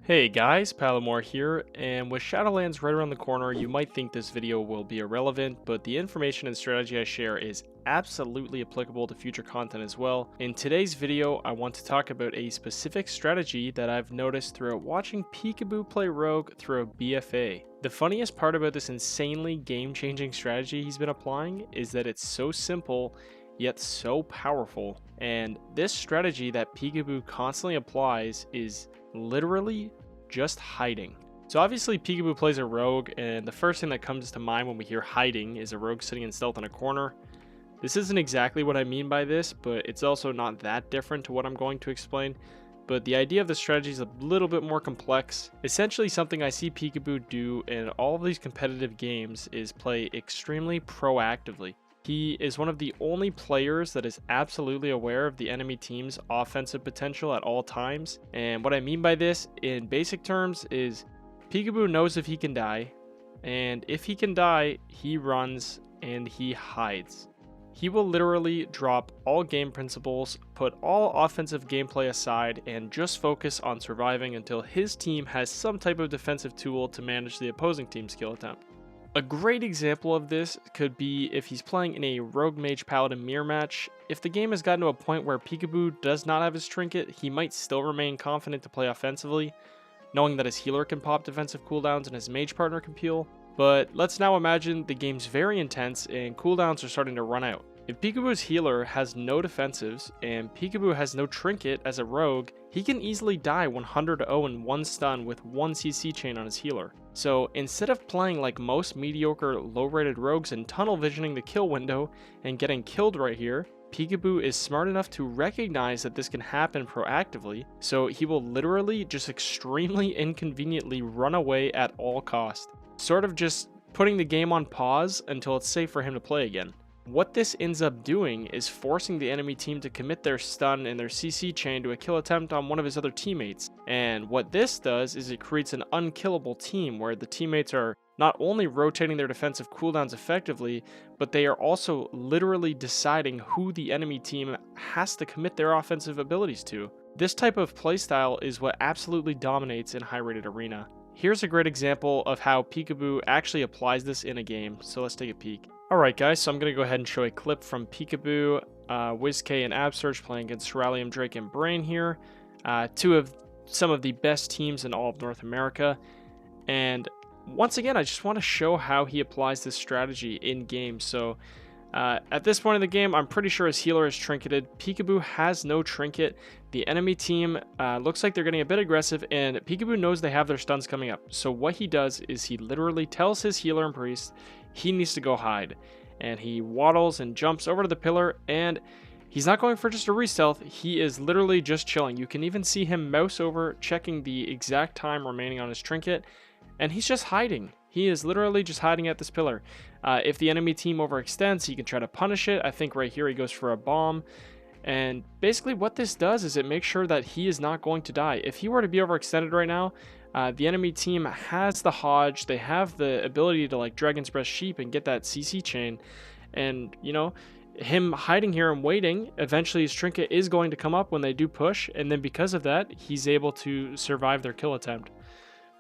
Hey guys, Palomore here, and with Shadowlands right around the corner, you might think this video will be irrelevant, but the information and strategy I share is absolutely applicable to future content as well. In today's video, I want to talk about a specific strategy that I've noticed throughout watching Pikaboo play Rogue through a BFA. The funniest part about this insanely game-changing strategy he's been applying is that it's so simple, yet so powerful. And this strategy that Pikaboo constantly applies is literally just hiding. So obviously Pikaboo plays a rogue, and the first thing that comes to mind when we hear hiding is a rogue sitting in stealth in a corner. This isn't exactly what I mean by this, but it's also not that different to what I'm going to explain. But the idea of the strategy is a little bit more complex. Essentially, something I see Pikaboo do in all of these competitive games is play extremely proactively. He is one of the only players that is absolutely aware of the enemy team's offensive potential at all times. And what I mean by this, in basic terms, is Pikaboo knows if he can die. And if he can die, he runs and he hides. He will literally drop all game principles, put all offensive gameplay aside, and just focus on surviving until his team has some type of defensive tool to manage the opposing team's kill attempt. A great example of this could be if he's playing in a Rogue Mage Paladin mirror match. If the game has gotten to a point where Pikaboo does not have his trinket, he might still remain confident to play offensively, knowing that his healer can pop defensive cooldowns and his mage partner can peel. But let's now imagine the game's very intense and cooldowns are starting to run out. If Pikaboo's healer has no defensives and Pikaboo has no trinket as a rogue, he can easily die 100-0 in one stun with one CC chain on his healer. So instead of playing like most mediocre low-rated rogues and tunnel visioning the kill window and getting killed right here, Pikaboo is smart enough to recognize that this can happen proactively, so he will literally just extremely inconveniently run away at all cost, sort of just putting the game on pause until it's safe for him to play again. What this ends up doing is forcing the enemy team to commit their stun and their CC chain to a kill attempt on one of his other teammates. And what this does is it creates an unkillable team where the teammates are not only rotating their defensive cooldowns effectively, but they are also literally deciding who the enemy team has to commit their offensive abilities to. This type of playstyle is what absolutely dominates in high-rated arena. Here's a great example of how Pikaboo actually applies this in a game, so let's take a peek. Alright guys, so I'm going to go ahead and show a clip from Pikaboo, WizK and Absurge playing against Ceralium, Drake, and Brain here. Two of some of the best teams in all of North America. And once again, I just want to show how he applies this strategy in game. So at this point in the game, I'm pretty sure his healer is trinketed. Pikaboo has no trinket. The enemy team looks like they're getting a bit aggressive, and Pikaboo knows they have their stuns coming up. So what he does is he literally tells his healer and priest he needs to go hide. And he waddles and jumps over to the pillar, and he's not going for just a re-stealth. He is literally just chilling. You can even see him mouse over, checking the exact time remaining on his trinket, and he's just hiding. He is literally just hiding at this pillar. If the enemy team overextends, he can try to punish it. I think right here he goes for a bomb. And basically what this does is it makes sure that he is not going to die. If he were to be overextended right now, the enemy team has the Hodge. They have the ability to like Dragon's Breath Sheep and get that CC chain. And, you know, him hiding here and waiting, eventually his trinket is going to come up when they do push. And then because of that, he's able to survive their kill attempt.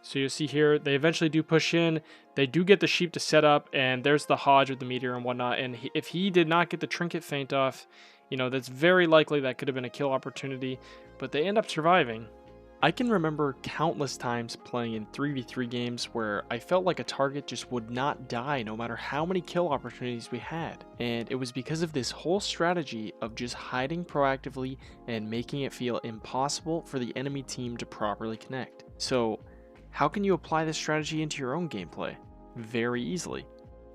So you see here, they eventually do push in. They do get the sheep to set up, and there's the Hodge with the meteor and whatnot. And if he did not get the trinket feint off, you know, that's very likely that could have been a kill opportunity, but they end up surviving. I can remember countless times playing in 3v3 games where I felt like a target just would not die no matter how many kill opportunities we had. And it was because of this whole strategy of just hiding proactively and making it feel impossible for the enemy team to properly connect. So how can you apply this strategy into your own gameplay? Very easily.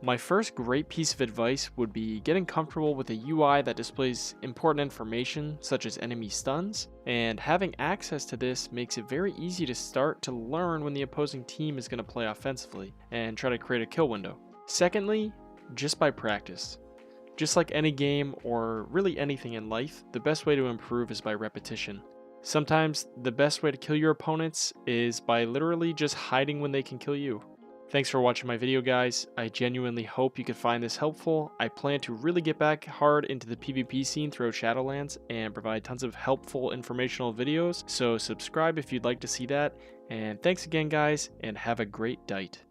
My first great piece of advice would be getting comfortable with a UI that displays important information such as enemy stuns, and having access to this makes it very easy to start to learn when the opposing team is going to play offensively and try to create a kill window. Secondly, just by practice. Just like any game or really anything in life, the best way to improve is by repetition. Sometimes the best way to kill your opponents is by literally just hiding when they can kill you. Thanks for watching my video, guys. I genuinely hope you could find this helpful. I plan to really get back hard into the PvP scene throughout Shadowlands and provide tons of helpful informational videos, so subscribe if you'd like to see that. And thanks again, guys, and have a great night.